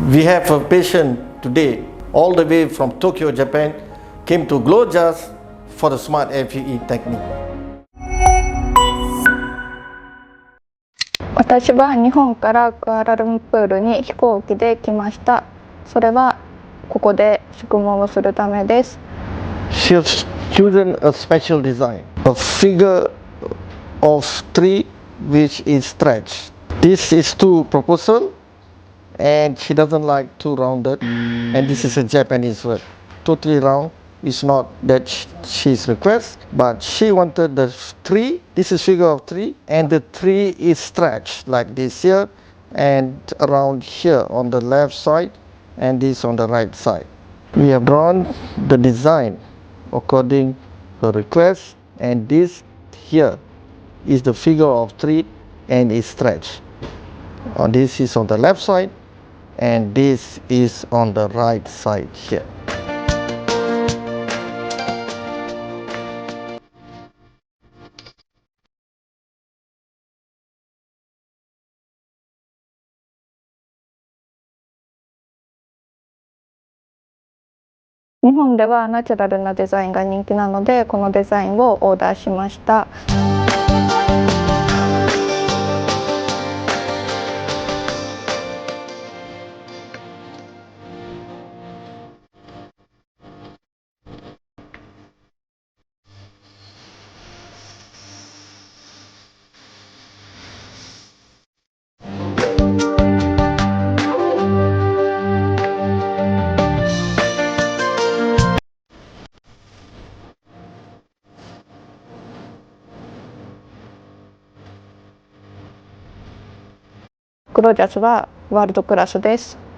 We have a patient today, all the way from Tokyo, Japan, came to GLOJAS for the SMART FUE technique. 私は日本からクアラルンプールに飛行機で来ました。それはここで宿毛をするためです。She has chosen a special design, a figure of tree which is stretched. This is too proposal and she doesn't like too rounded, and this is a Japanese word. Totally round is not that she's request, but she wanted the tree. This is figure of tree, and the tree is stretched like this here and around here on the left side, and this on the right side. We have drawn the design according her request, and this here is the figure of tree and is stretched. This is on the left side and this is on the right side here.「日本ではナチュラルなデザインが人気なので、このデザインをオーダーしました。グロージャスはワールドクラスです。